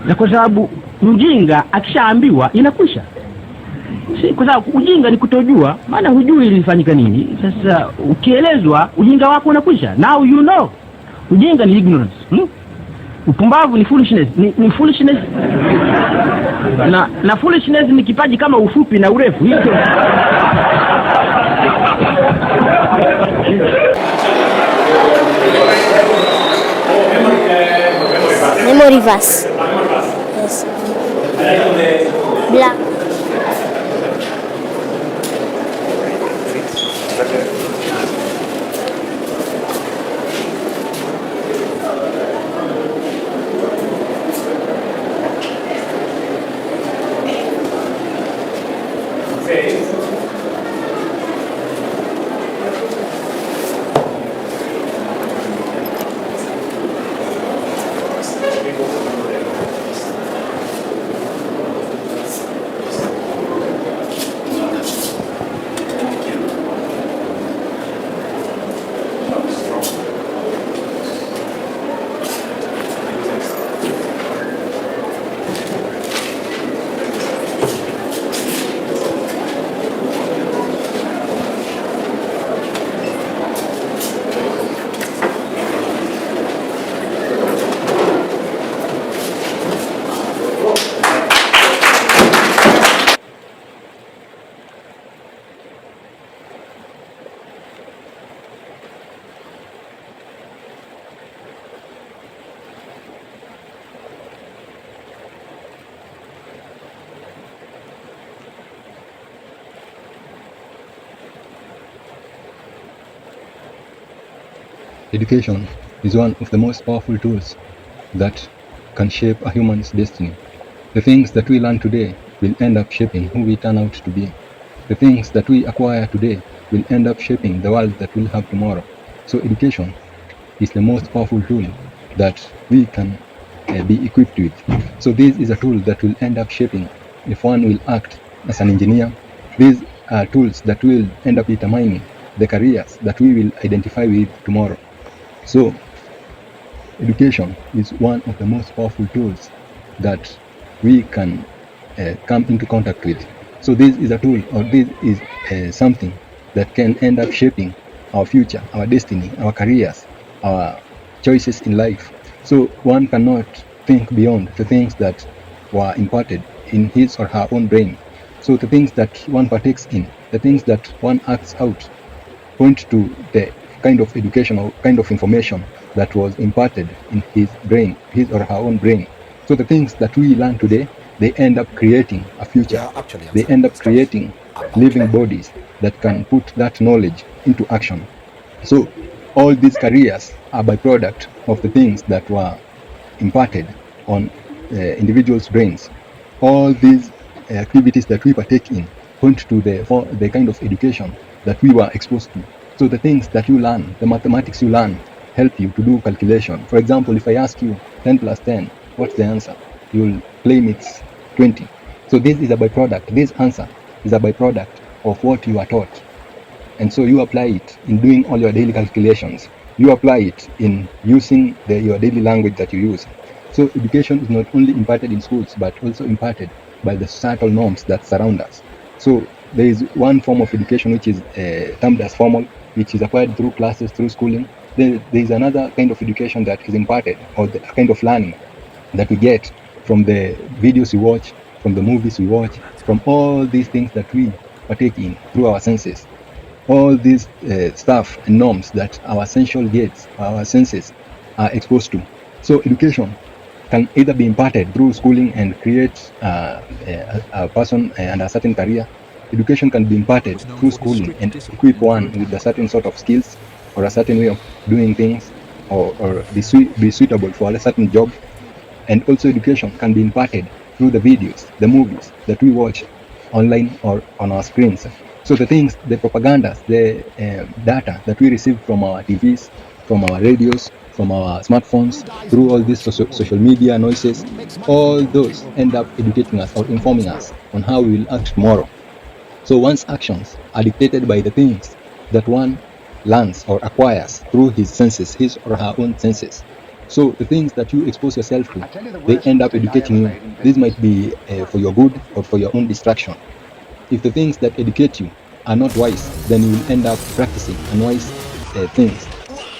na kwa sababu mjinga akishaambiwa inakwisha. Si kwa sababu ujinga ni kutojua, maana hujui ilifanyika nini. Sasa ukielezwa ujinga wako unakwisha. Now you know. Ujinga ni ignorance. Upumbavu ni foolishness. Ni foolishness. Na foolishness ni kipaji kama ufupi na urefu. Hicho. Memory verse. Yes. Black. Education is one of the most powerful tools that can shape a human's destiny. The things that we learn today will end up shaping who we turn out to be. The things that we acquire today will end up shaping the world that we'll have tomorrow. So education is the most powerful tool that we can be equipped with. So this is a tool that will end up shaping if one will act as an engineer. These are tools that will end up determining the careers that we will identify with tomorrow. So education is one of the most powerful tools that we can come into contact with. So this is a tool, or this is something that can end up shaping our future, our destiny, our careers, our choices in life. So one cannot think beyond the things that were imparted in his or her own brain. So the things that one partakes in, the things that one acts out, point to the kind of education or kind of information that was imparted in his brain, his or her own brain. So the things that we learn today, they end up creating a future. They end up creating living bodies that can put that knowledge into action. So all these careers are byproduct of the things that were imparted on individuals' brains. All these activities that we partake in point to the kind of education that we were exposed to. So the things that you learn, the mathematics you learn, help you to do calculation. For example, if I ask you 10 plus 10, what's the answer? You'll claim it's 20. So this is a byproduct. This answer is a byproduct of what you are taught. And so you apply it in doing all your daily calculations. You apply it in using your daily language that you use. So education is not only imparted in schools, but also imparted by the societal norms that surround us. So there is one form of education which is termed as formal, which is acquired through classes, through schooling. There is another kind of education that is imparted, or the kind of learning that we get from the videos we watch, from the movies we watch, from all these things that we partake in through our senses. All these stuff and norms that our sensual gates, our senses are exposed to. So education can either be imparted through schooling and create a person and a certain career. Education can be imparted through schooling and equip one with a certain sort of skills or a certain way of doing things, or be suitable for a certain job. And also education can be imparted through the videos, the movies that we watch online or on our screens. So the things, the propagandas, the data that we receive from our TVs, from our radios, from our smartphones, through all these social media noises, all those end up educating us or informing us on how we will act tomorrow. So one's actions are dictated by the things that one learns or acquires through his senses, his or her own senses. So the things that you expose yourself to, they end up educating you. This might be for your good or for your own distraction. If the things that educate you are not wise, then you will end up practicing unwise things,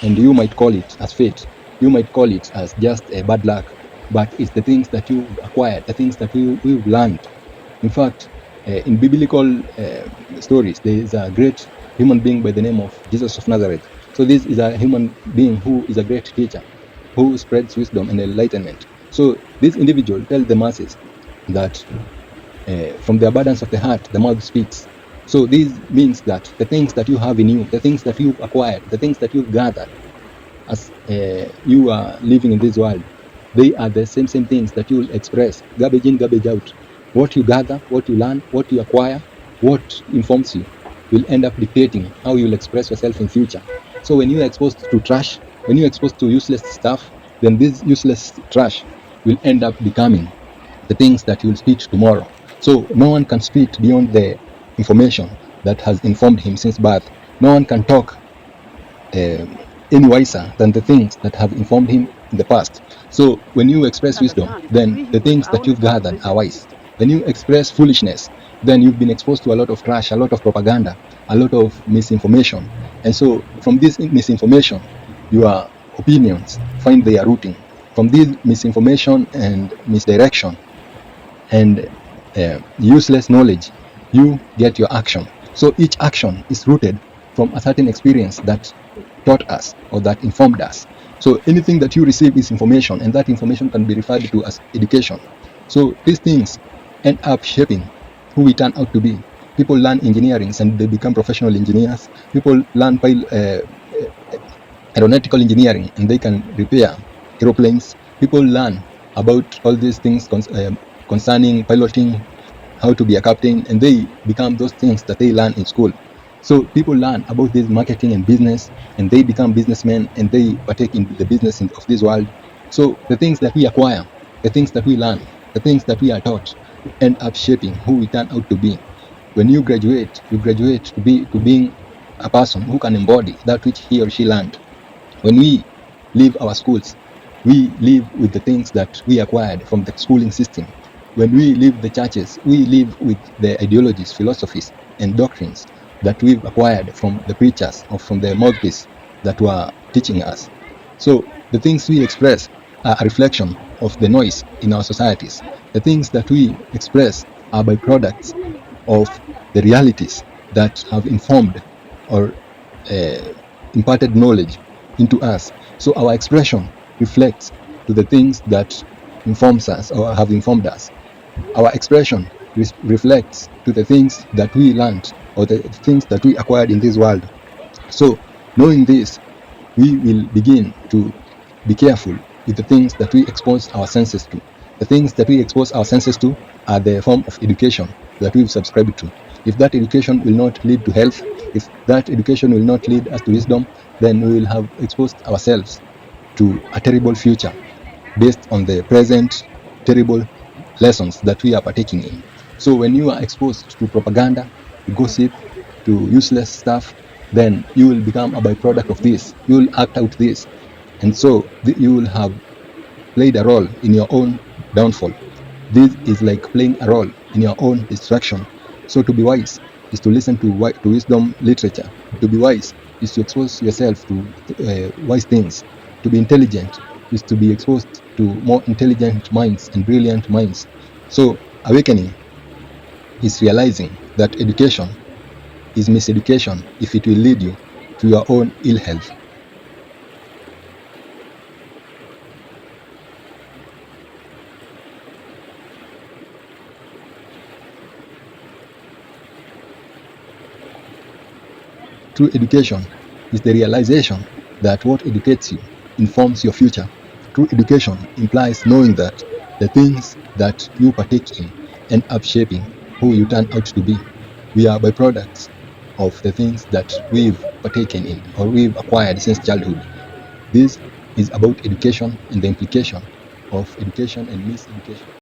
and you might call it as fate. You might call it as just bad luck, but it's the things that you've acquired, the things that you've learned. In fact, in biblical stories, there is a great human being by the name of Jesus of Nazareth. So this is a human being who is a great teacher, who spreads wisdom and enlightenment. So this individual tells the masses that from the abundance of the heart, the mouth speaks. So this means that the things that you have in you, the things that you've acquired, the things that you've gathered as you are living in this world, they are the same things that you'll express. Garbage in, garbage out. What you gather, what you learn, what you acquire, what informs you will end up dictating how you will express yourself in future. So when you are exposed to trash, when you are exposed to useless stuff, then this useless trash will end up becoming the things that you will speak tomorrow. So no one can speak beyond the information that has informed him since birth. No one can talk any wiser than the things that have informed him in the past. So when you express wisdom, then the things that you've gathered are wise. When you express foolishness, then you've been exposed to a lot of trash, a lot of propaganda, a lot of misinformation. And so from this misinformation, your opinions find their rooting. From this misinformation and misdirection and useless knowledge, you get your action. So each action is rooted from a certain experience that taught us or that informed us. So anything that you receive is information, and that information can be referred to as education. So these things end up shaping who we turn out to be. People learn engineering and they become professional engineers. People learn aeronautical engineering and they can repair aeroplanes. People learn about all these things concerning piloting, how to be a captain, and they become those things that they learn in school. So people learn about this marketing and business, and they become businessmen, and they partake in the business of this world. So the things that we acquire, the things that we learn, the things that we are taught, end up shaping who we turn out to be. When you graduate to being a person who can embody that which he or she learned. When we leave our schools, we live with the things that we acquired from the schooling system. When we leave the churches, we live with the ideologies, philosophies, and doctrines that we've acquired from the preachers or from the mouthpiece that were teaching us. So the things we express are a reflection of the noise in our societies. The things that we express are byproducts of the realities that have informed or imparted knowledge into us. So our expression reflects to the things that informs us or have informed us. Our expression reflects to the things that we learned or the things that we acquired in this world. So knowing this, we will begin to be careful with the things that we expose our senses to. The things that we expose our senses to are the form of education that we've subscribed to. If that education will not lead to health, if that education will not lead us to wisdom, then we will have exposed ourselves to a terrible future based on the present terrible lessons that we are partaking in. So when you are exposed to propaganda, to gossip, to useless stuff, then you will become a byproduct of this. You will act out this. And so you will have played a role in your own downfall. This is like playing a role in your own destruction. So to be wise is to listen to wisdom literature. To be wise is to expose yourself to wise things. To be intelligent is to be exposed to more intelligent minds and brilliant minds. So awakening is realizing that education is miseducation if it will lead you to your own ill health. True education is the realization that what educates you informs your future. True education implies knowing that the things that you partake in end up shaping who you turn out to be. We are byproducts of the things that we've partaken in or we've acquired since childhood. This is about education and the implication of education and miseducation.